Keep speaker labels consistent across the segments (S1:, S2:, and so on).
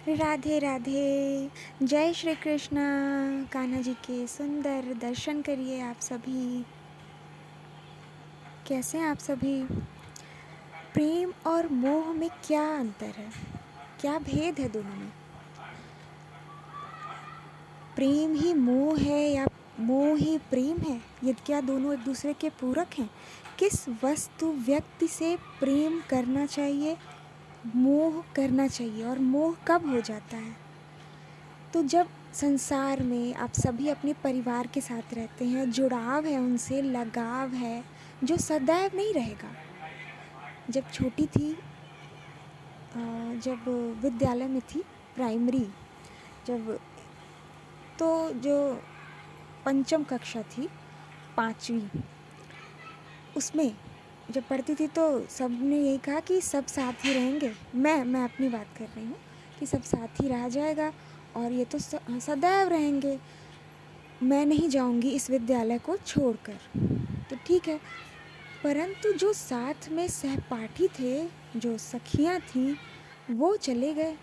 S1: राधे राधे। जय श्री कृष्ण। कान्हा जी के सुंदर दर्शन करिए आप सभी। कैसे हैं आप सभी? प्रेम और मोह में क्या अंतर है? क्या भेद है दोनों में? प्रेम ही मोह है या मोह ही प्रेम है? ये क्या दोनों एक दूसरे के पूरक हैं? किस वस्तु व्यक्ति से प्रेम करना चाहिए, मोह करना चाहिए, और मोह कब हो जाता है? तो जब संसार में आप सभी अपने परिवार के साथ रहते हैं, जुड़ाव है उनसे, लगाव है जो सदैव नहीं रहेगा। जब छोटी थी, जब विद्यालय में थी, प्राइमरी, जब तो जो पंचम कक्षा थी, 5वीं, उसमें जब पढ़ती थी तो सबने यही कहा कि सब साथ ही रहेंगे। मैं अपनी बात कर रही हूँ कि सब साथ ही रहा जाएगा और ये तो सदैव रहेंगे। मैं नहीं जाऊंगी इस विद्यालय को छोड़कर। तो ठीक है, परंतु जो साथ में सहपाठी थे, जो सखियां थीं, वो चले गए।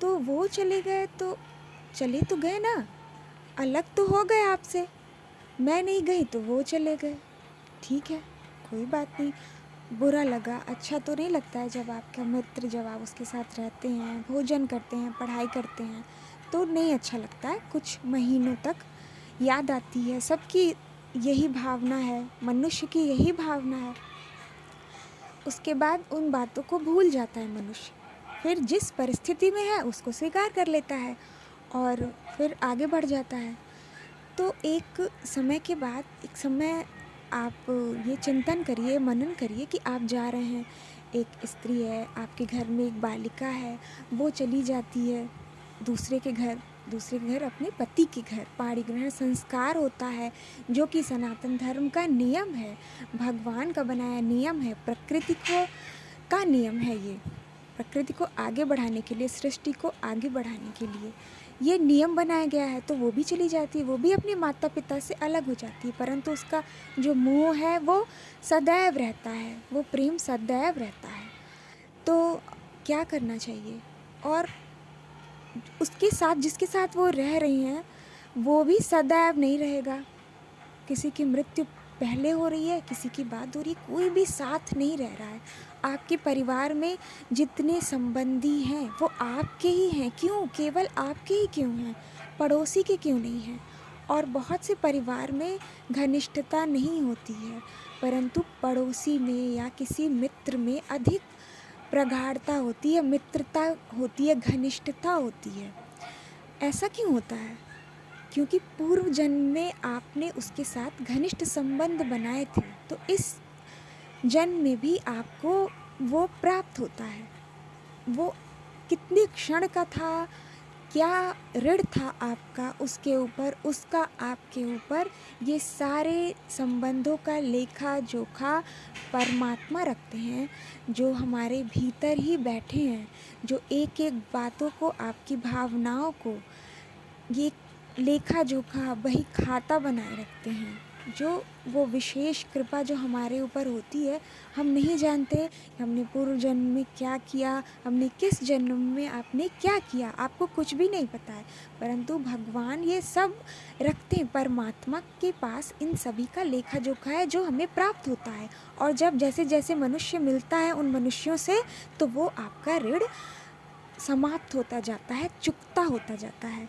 S1: तो वो चले गए तो चले तो गए ना, अलग तो हो गए आपसे। मैं नहीं गई तो वो चले गए। ठीक है, कोई बात नहीं। बुरा लगा, अच्छा तो नहीं लगता है जब आपका मित्र, जब आप उसके साथ रहते हैं, भोजन करते हैं, पढ़ाई करते हैं, तो नहीं अच्छा लगता है। कुछ महीनों तक याद आती है। सबकी यही भावना है, मनुष्य की यही भावना है। उसके बाद उन बातों को भूल जाता है मनुष्य। फिर जिस परिस्थिति में है उसको स्वीकार कर लेता है और फिर आगे बढ़ जाता है। तो एक समय के बाद, एक समय आप ये चिंतन करिए, मनन करिए कि आप जा रहे हैं, एक स्त्री है, आपके घर में एक बालिका है, वो चली जाती है दूसरे के घर अपने पति के घर। पाणी ग्रहण संस्कार होता है जो कि सनातन धर्म का नियम है, भगवान का बनाया नियम है, प्रकृति को का नियम है। ये प्रकृति को आगे बढ़ाने के लिए, सृष्टि को आगे बढ़ाने के लिए ये नियम बनाया गया है। तो वो भी चली जाती है, वो भी अपने माता पिता से अलग हो जाती है, परंतु उसका जो मोह है वो सदैव रहता है, वो प्रेम सदैव रहता है। तो क्या करना चाहिए? और उसके साथ, जिसके साथ वो रह रही हैं, वो भी सदैव नहीं रहेगा। किसी की मृत्यु पहले हो रही है, किसी की बात हो रही है, कोई भी साथ नहीं रह रहा है। आपके परिवार में जितने संबंधी हैं वो आपके ही हैं। क्यों? केवल आपके ही क्यों हैं? पड़ोसी के क्यों नहीं हैं? और बहुत से परिवार में घनिष्ठता नहीं होती है, परंतु पड़ोसी में या किसी मित्र में अधिक प्रगाढ़ता होती है, मित्रता होती है, घनिष्ठता होती है। ऐसा क्यों होता है? क्योंकि पूर्व जन्म में आपने उसके साथ घनिष्ठ संबंध बनाए थे, तो इस जन्म में भी आपको वो प्राप्त होता है। वो कितने क्षण का था, क्या ऋण था आपका उसके ऊपर, उसका आपके ऊपर, ये सारे संबंधों का लेखा जोखा परमात्मा रखते हैं, जो हमारे भीतर ही बैठे हैं, जो एक एक बातों को, आपकी भावनाओं को, ये लेखा जोखा बही खाता बनाए रखते हैं। जो वो विशेष कृपा जो हमारे ऊपर होती है, हम नहीं जानते हमने पूर्व जन्म में क्या किया, हमने किस जन्म में आपने क्या किया, आपको कुछ भी नहीं पता है, परंतु भगवान ये सब रखते हैं। परमात्मा के पास इन सभी का लेखा जोखा है जो हमें प्राप्त होता है। और जब जैसे जैसे मनुष्य मिलता है उन मनुष्यों से, तो वो आपका ऋण समाप्त होता जाता है, चुकता होता जाता है।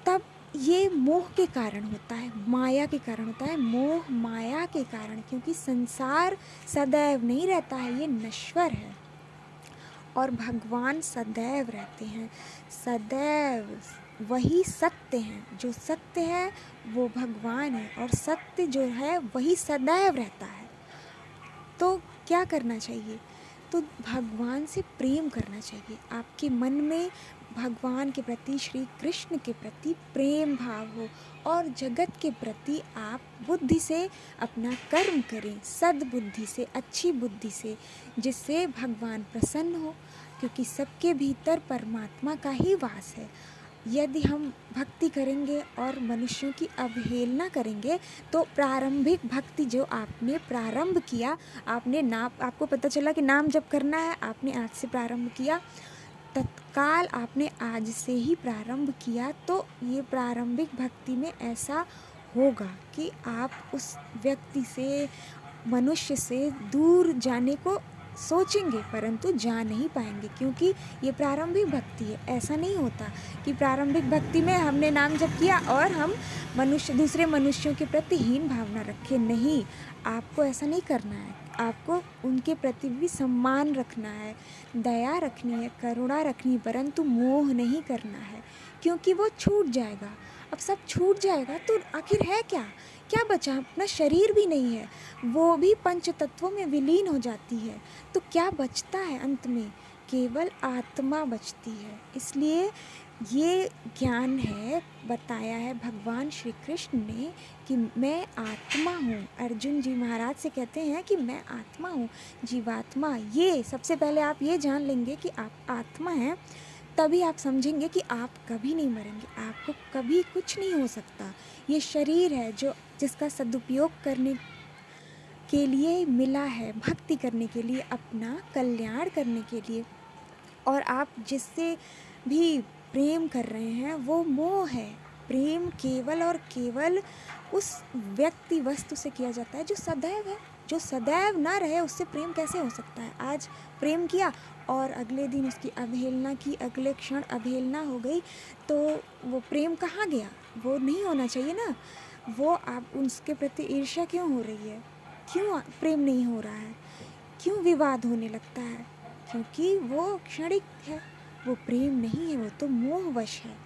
S1: तब ये मोह के कारण होता है, माया के कारण होता है। मोह माया के कारण, क्योंकि संसार सदैव नहीं रहता है, ये नश्वर है और भगवान सदैव रहते हैं। सदैव वही सत्य हैं, जो सत्य है वो भगवान है, और सत्य जो है वही सदैव रहता है। तो क्या करना चाहिए? तो भगवान से प्रेम करना चाहिए। आपके मन में भगवान के प्रति, श्री कृष्ण के प्रति प्रेम भाव हो, और जगत के प्रति आप बुद्धि से अपना कर्म करें, सद्बुद्धि से, अच्छी बुद्धि से, जिससे भगवान प्रसन्न हो, क्योंकि सबके भीतर परमात्मा का ही वास है। यदि हम भक्ति करेंगे और मनुष्यों की अवहेलना करेंगे, तो प्रारंभिक भक्ति जो आपने प्रारंभ किया, आपने नाम, आपको पता चला कि नाम जप करना है, आपने आज से प्रारंभ किया, तत्काल आपने आज से ही प्रारंभ किया तो ये प्रारंभिक भक्ति में ऐसा होगा कि आप उस व्यक्ति से, मनुष्य से दूर जाने को सोचेंगे परंतु जा नहीं पाएंगे, क्योंकि ये प्रारंभिक भक्ति है। ऐसा नहीं होता कि प्रारंभिक भक्ति में हमने नाम जप किया और हम दूसरे मनुष्यों के प्रति हीन भावना रखें। नहीं, आपको ऐसा नहीं करना है। आपको उनके प्रति भी सम्मान रखना है, दया रखनी है, करुणा रखनी है, परंतु मोह नहीं करना है, क्योंकि वो छूट जाएगा। अब सब छूट जाएगा तो आखिर है क्या? क्या बचा? अपना शरीर भी नहीं है, वो भी पंच तत्वों में विलीन हो जाती है। तो क्या बचता है अंत में? केवल आत्मा बचती है। इसलिए ये ज्ञान है, बताया है भगवान श्री कृष्ण ने कि मैं आत्मा हूँ। अर्जुन जी महाराज से कहते हैं कि मैं आत्मा हूँ, जीवात्मा। ये सबसे पहले आप ये जान लेंगे कि आप आत्मा हैं, तभी आप समझेंगे कि आप कभी नहीं मरेंगे, आपको कभी कुछ नहीं हो सकता। ये शरीर है जिसका सदुपयोग करने के लिए मिला है, भक्ति करने के लिए, अपना कल्याण करने के लिए। और आप जिससे भी प्रेम कर रहे हैं वो मोह है। प्रेम केवल और केवल उस व्यक्ति वस्तु से किया जाता है जो सदैव है। जो सदैव ना रहे उससे प्रेम कैसे हो सकता है? आज प्रेम किया और अगले दिन उसकी अवहेलना की, अगले क्षण अवहेलना हो गई, तो वो प्रेम कहाँ गया? वो नहीं होना चाहिए ना। वो आप उसके प्रति ईर्ष्या क्यों हो रही है? क्यों प्रेम नहीं हो रहा है? क्यों विवाद होने लगता है? क्योंकि वो क्षणिक है, वो प्रेम नहीं है, वो तो मोहवश है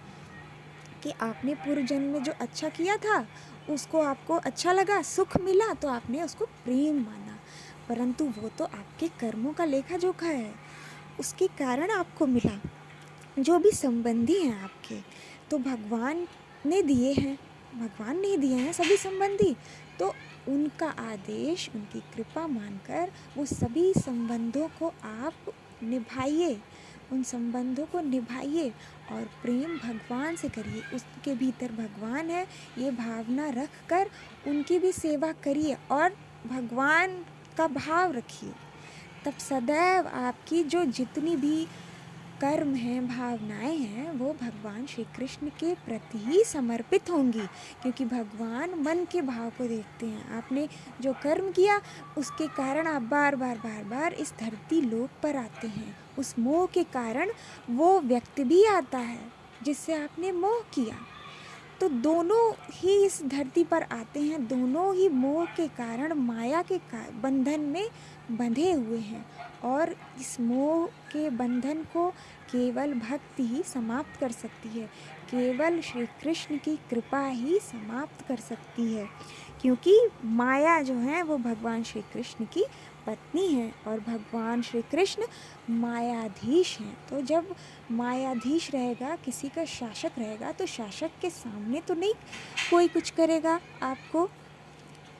S1: कि आपने पूर्व जन्म में जो अच्छा किया था उसको आपको अच्छा लगा, सुख मिला, तो आपने उसको प्रेम माना, परंतु वो तो आपके कर्मों का लेखा जोखा है, उसके कारण आपको मिला। जो भी संबंधी हैं आपके, तो भगवान ने दिए हैं, भगवान ने दिए हैं सभी संबंधी, तो उनका आदेश, उनकी कृपा मानकर वो सभी संबंधों को आप निभाइए, उन संबंधों को निभाइए और प्रेम भगवान से करिए। उसके भीतर भगवान है ये भावना रख कर उनकी भी सेवा करिए और भगवान का भाव रखिए। तब सदैव आपकी जो जितनी भी कर्म हैं, भावनाएं हैं, वो भगवान श्री कृष्ण के प्रति ही समर्पित होंगी, क्योंकि भगवान मन के भाव को देखते हैं। आपने जो कर्म किया उसके कारण आप बार बार इस धरती लोक पर आते हैं। उस मोह के कारण वो व्यक्ति भी आता है जिससे आपने मोह किया, तो दोनों ही इस धरती पर आते हैं, दोनों ही मोह के कारण, माया के बंधन में बंधे हुए हैं। और इस मोह के बंधन को केवल भक्ति ही समाप्त कर सकती है, केवल श्री कृष्ण की कृपा ही समाप्त कर सकती है, क्योंकि माया जो है वो भगवान श्री कृष्ण की पत्नी है और भगवान श्री कृष्ण मायाधीश हैं। तो जब मायाधीश रहेगा, किसी का शासक रहेगा, तो शासक के सामने तो नहीं कोई कुछ करेगा, आपको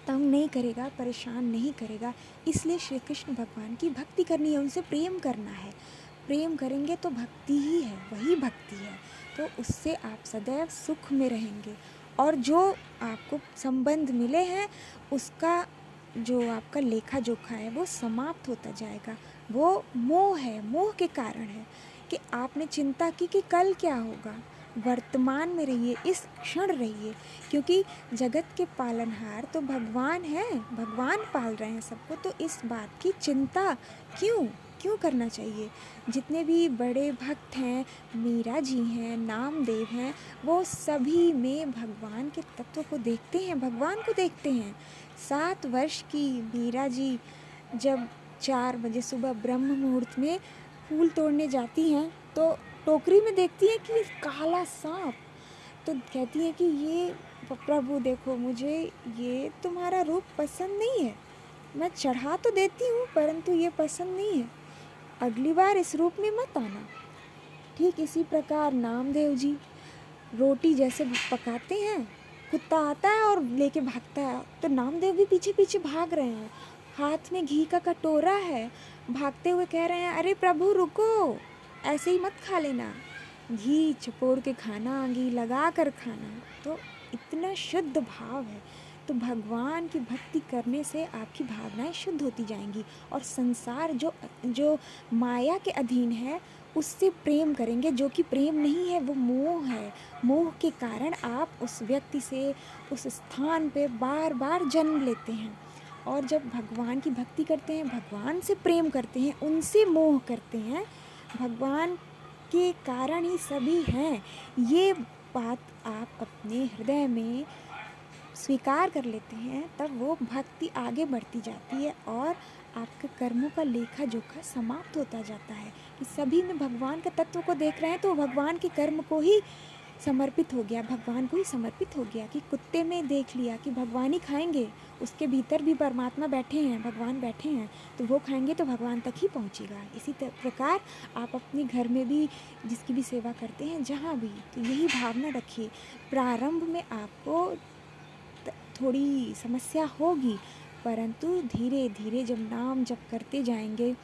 S1: तंग नहीं करेगा, परेशान नहीं करेगा। इसलिए श्री कृष्ण भगवान की भक्ति करनी है, उनसे प्रेम करना है। प्रेम करेंगे तो भक्ति ही है, वही भक्ति है, तो उससे आप सदैव सुख में रहेंगे। और जो आपको संबंध मिले हैं उसका जो आपका लेखा जोखा है वो समाप्त होता जाएगा। वो मोह है, मोह के कारण है कि आपने चिंता की कि कल क्या होगा। वर्तमान में रहिए, इस क्षण रहिए, क्योंकि जगत के पालनहार तो भगवान हैं, भगवान पाल रहे हैं सबको, तो इस बात की चिंता क्यों करना चाहिए। जितने भी बड़े भक्त हैं, मीरा जी हैं, नामदेव हैं, वो सभी में भगवान के तत्व को देखते हैं, भगवान को देखते हैं। 7 वर्ष की मीरा जी जब 4 बजे सुबह ब्रह्म मुहूर्त में फूल तोड़ने जाती हैं तो टोकरी में देखती है कि काला सांप, तो कहती है कि ये प्रभु देखो, मुझे ये तुम्हारा रूप पसंद नहीं है, मैं चढ़ा तो देती हूँ परंतु ये पसंद नहीं है, अगली बार इस रूप में मत आना। ठीक इसी प्रकार नामदेव जी रोटी जैसे पकाते हैं, कुत्ता आता है और लेके भागता है, तो नामदेव भी पीछे पीछे भाग रहे हैं, हाथ में घी का कटोरा है, भागते हुए कह रहे हैं अरे प्रभु रुको, ऐसे ही मत खा लेना, घी चपोड़ के खाना, घी लगा कर खाना। तो इतना शुद्ध भाव है। तो भगवान की भक्ति करने से आपकी भावनाएं शुद्ध होती जाएंगी और संसार जो माया के अधीन है उससे प्रेम करेंगे, जो कि प्रेम नहीं है, वो मोह है। मोह के कारण आप उस व्यक्ति से, उस स्थान पे बार बार जन्म लेते हैं। और जब भगवान की भक्ति करते हैं, भगवान से प्रेम करते हैं, उनसे मोह करते हैं, भगवान के कारण ही सभी हैं, ये बात आप अपने हृदय में स्वीकार कर लेते हैं, तब वो भक्ति आगे बढ़ती जाती है और आपके कर्मों का लेखा जोखा समाप्त होता जाता है कि सभी में भगवान का तत्व को देख रहे हैं, तो भगवान के कर्म को ही समर्पित हो गया, भगवान को ही समर्पित हो गया। कि कुत्ते में देख लिया कि भगवान ही खाएंगे, उसके भीतर भी परमात्मा बैठे हैं, भगवान बैठे हैं, तो वो खाएंगे तो भगवान तक ही पहुंचेगा। इसी प्रकार आप अपने घर में भी जिसकी भी सेवा करते हैं, जहाँ भी, तो यही भावना रखिए। प्रारंभ में आपको थोड़ी समस्या होगी, परंतु धीरे धीरे जब नाम जप करते जाएंगे,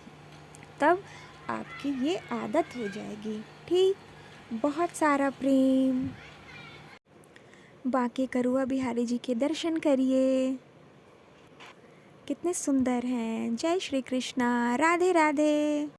S1: तब आपकी ये आदत हो जाएगी। ठीक। बहुत सारा प्रेम। बांके करुआ बिहारी जी के दर्शन करिए, कितने सुंदर हैं। जय श्री कृष्णा। राधे राधे।